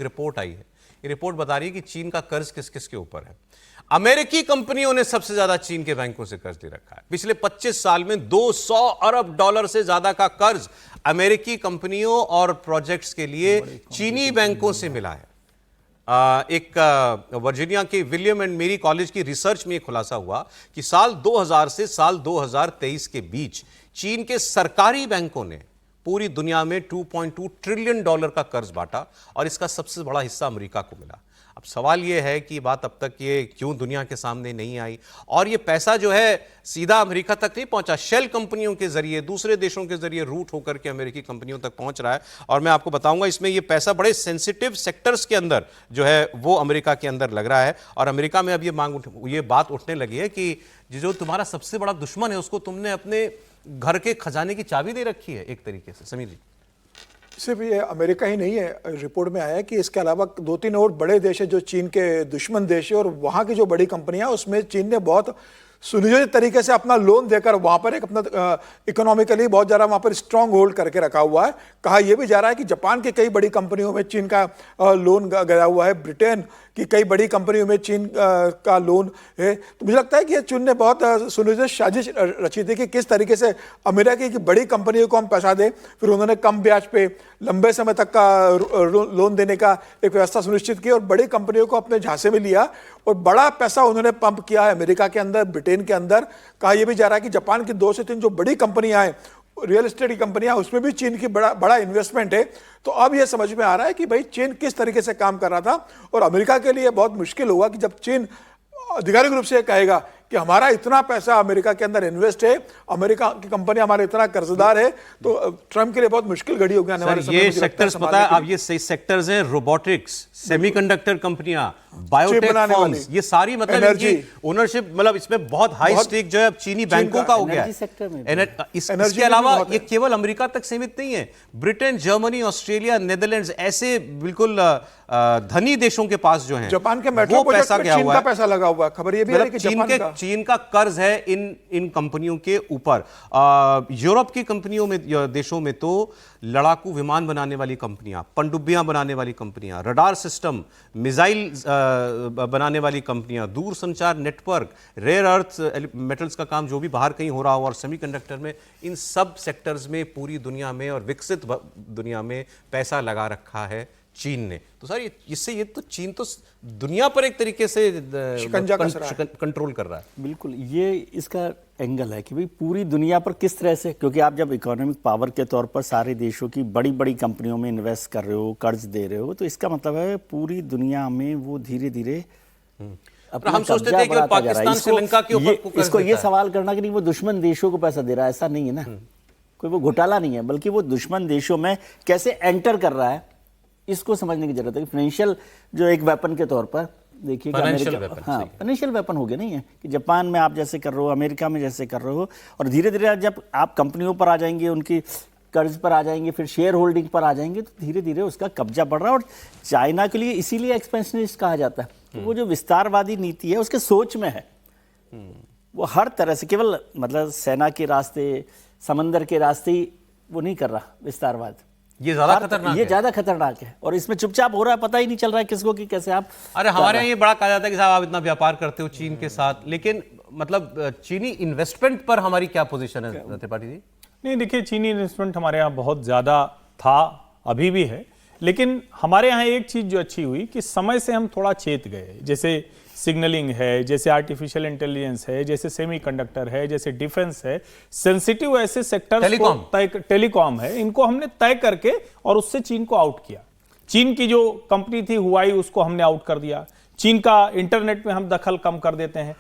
Report आई है। ये report बता रही है कि चीन का कर्ज किस किस के ऊपर है। अमेरिकी कंपनियों ने सबसे ज्यादा चीन के बैंकों से कर्ज ले रखा है। पिछले 25 साल में 200 अरब डॉलर से ज्यादा का कर्ज अमेरिकी कंपनियों और प्रोजेक्ट्स के लिए चीनी बैंकों से मिला है। एक वर्जीनिया के विलियम एंड मेरी कॉलेज की रिसर्च में खुलासा हुआ कि साल 2000 से साल 2023 के बीच चीन के सरकारी बैंकों ने पूरी दुनिया में 2.2 ट्रिलियन डॉलर का कर्ज बांटा और इसका सबसे बड़ा हिस्सा अमेरिका को मिला। अब सवाल यह है कि बात अब तक ये क्यों दुनिया के सामने नहीं आई और ये पैसा जो है सीधा अमेरिका तक नहीं पहुंचा, शेल कंपनियों के जरिए, दूसरे देशों के जरिए रूट होकर के अमेरिकी कंपनियों तक पहुंच रहा है। और मैं आपको बताऊंगा इसमें ये पैसा बड़े सेंसिटिव सेक्टर्स के अंदर जो है वो अमेरिका के अंदर लग रहा है। और अमेरिका में अब ये बात उठने लगी है कि जो तुम्हारा सबसे बड़ा दुश्मन है उसको तुमने अपने घर के खजाने की चाबी दे रखी है एक तरीके से। समीर जी, सिर्फ ये अमेरिका ही नहीं है, रिपोर्ट में आया है कि इसके अलावा 2-3 और बड़े देश है जो चीन के दुश्मन देश है और वहाँ की जो बड़ी कंपनियां उसमें चीन ने बहुत सुनियोजित तरीके से अपना लोन देकर वहाँ पर एक अपना इकोनॉमिकली बहुत ज़्यादा वहाँ पर स्ट्रांग होल्ड करके रखा हुआ है। कहा यह भी जा रहा है कि जापान की कई बड़ी कंपनियों में चीन का लोन गया हुआ है, ब्रिटेन की कई बड़ी कंपनियों में चीन का लोन है। तो मुझे लगता है कि चीन ने बहुत सुनियोजित साजिश रची थी कि किस तरीके से अमेरिका की बड़ी कंपनियों को हम पैसा दें। फिर उन्होंने कम ब्याज पे लंबे समय तक का लोन देने का एक व्यवस्था सुनिश्चित की और बड़ी कंपनियों को अपने झांसे में लिया और बड़ा पैसा उन्होंने पंप किया है अमेरिका के अंदर, ब्रिटेन के अंदर। कहा यह भी जा रहा है कि जापान की 2 से 3 जो बड़ी कंपनियां हैं, रियल एस्टेट की कंपनियां, उसमें भी चीन की बड़ा इन्वेस्टमेंट है। तो अब यह समझ में आ रहा है कि भाई चीन किस तरीके से काम कर रहा था और अमेरिका के लिए बहुत मुश्किल होगा कि जब चीन आधिकारिक रूप से कहेगा कि हमारा इतना पैसा अमेरिका के अंदर इन्वेस्ट है, अमेरिका की कंपनी हमारे इतना कर्जदार है, तो ट्रंप के लिए बहुत मुश्किल घड़ी होगी आने वाले समय में। ये सेक्टर्स पता है अब, ये सेक्टर्स हैं रोबोटिक्स, सेमीकंडक्टर कंपनियां, बायोटेक फर्म्स, ये सारी मतलब इनकी ओनरशिप मतलब इसमें बहुत हाई स्टेक जो है अब चीनी बैंकों का हो गया है। इसके अलावा ये केवल अमेरिका तक सीमित नहीं है, ब्रिटेन, जर्मनी, ऑस्ट्रेलिया, नेदरलैंड्स ऐसे बिल्कुल धनी देशों के पास जो है जापान के मेट्रो प्रोजेक्ट में चीन का पैसा लगा हुआ है। खबर ये भी है कि चीन का कर्ज है इन कंपनियों के ऊपर। यूरोप की कंपनियों में, देशों में तो लड़ाकू विमान बनाने वाली कंपनियां, पनडुब्बियां बनाने वाली कंपनियां, रडार सिस्टम, मिसाइल बनाने वाली कंपनियां, दूरसंचार नेटवर्क, रेयर अर्थ मेटल्स का काम जो भी बाहर कहीं हो रहा हो और सेमीकंडक्टर में, इन सब सेक्टर्स में पूरी दुनिया में और विकसित दुनिया में पैसा लगा रखा है चीन ने। तो सर इससे ये तो चीन तो दुनिया पर एक तरीके से कंट्रोल कर रहा है। बिल्कुल, ये इसका एंगल है कि भाई पूरी दुनिया पर किस तरह से, क्योंकि आप जब इकोनॉमिक पावर के तौर पर सारे देशों की बड़ी बड़ी कंपनियों में इन्वेस्ट कर रहे हो, कर्ज दे रहे हो, तो इसका मतलब है पूरी दुनिया में वो धीरे धीरे हम सोचते थे कि पाकिस्तान, श्रीलंका के ऊपर इसको ये सवाल करना कि नहीं वो दुश्मन देशों को पैसा दे रहा है, ऐसा नहीं है ना, कोई वो घोटाला नहीं है, बल्कि वो दुश्मन देशों में कैसे एंटर कर रहा है इसको समझने की जरूरत है। फाइनेंशियल जो एक वेपन के तौर पर देखिए, फाइनेंशियल वेपन हो गया नहीं है कि जापान में आप जैसे कर रहे हो, अमेरिका में जैसे कर रहे हो, और धीरे धीरे जब आप कंपनियों पर आ जाएंगे, उनकी कर्ज पर आ जाएंगे, फिर शेयर होल्डिंग पर आ जाएंगे, तो धीरे धीरे उसका कब्जा बढ़ रहा है। और चाइना के लिए इसीलिए एक्सपेंशनिस्ट कहा जाता है कि वो जो विस्तारवादी नीति है उसके सोच में है। वो हर तरह से केवल मतलब सेना के रास्ते, समंदर के रास्ते ही वो नहीं कर रहा विस्तारवाद। ये ज्यादा खतरनाक है, ये ज्यादा खतरनाक है और इसमें चुपचाप हो रहा है, पता ही नहीं चल रहा है किसको कि कैसे आप। अरे हमारे यहाँ ये बड़ा कहा जाता है कि साहब आप इतना व्यापार करते हो चीन के साथ, लेकिन मतलब चीनी इन्वेस्टमेंट पर हमारी क्या पोजीशन है त्रिपाठी जी? नहीं, देखिए चीनी इन्वेस्टमेंट हमारे यहाँ बहुत ज्यादा था, अभी भी है, लेकिन हमारे यहाँ एक चीज जो अच्छी हुई कि समय से हम थोड़ा चेत गए, जैसे सिग्नलिंग है, जैसे आर्टिफिशियल इंटेलिजेंस है, जैसे सेमीकंडक्टर है, जैसे डिफेंस है, सेंसिटिव ऐसे सेक्टर्स को टेलीकॉम है, इनको हमने तय करके और उससे चीन को आउट किया। चीन की जो कंपनी थी हुआई, उसको हमने आउट कर दिया। चीन का इंटरनेट में हम दखल कम कर देते हैं।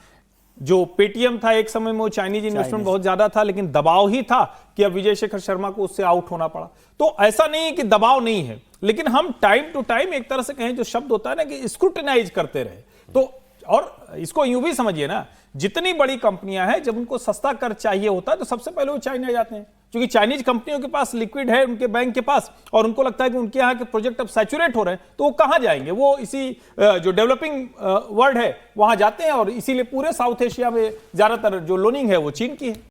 जो पेटीएम था एक समय में वो चाइनीज इन्वेस्टमेंट बहुत ज्यादा था, लेकिन दबाव ही था कि अब विजय शेखर शर्मा को उससे आउट होना पड़ा। तो ऐसा नहीं है कि दबाव नहीं है, लेकिन हम टाइम टू टाइम एक तरह से कहें जो शब्द होता है ना कि स्क्रूटिनाइज करते रहे। तो और इसको यूं भी समझिए ना, जितनी बड़ी कंपनियां हैं जब उनको सस्ता कर चाहिए होता है तो सबसे पहले वो चाइना जाते हैं, क्योंकि चाइनीज कंपनियों के पास लिक्विड है उनके बैंक के पास, और उनको लगता है कि उनके यहाँ के प्रोजेक्ट अब सैचुरेट हो रहे हैं, तो वो कहाँ जाएंगे? वो इसी जो डेवलपिंग वर्ल्ड है वहां जाते हैं, और इसीलिए पूरे साउथ एशिया में ज्यादातर जो लोनिंग है वो चीन की है।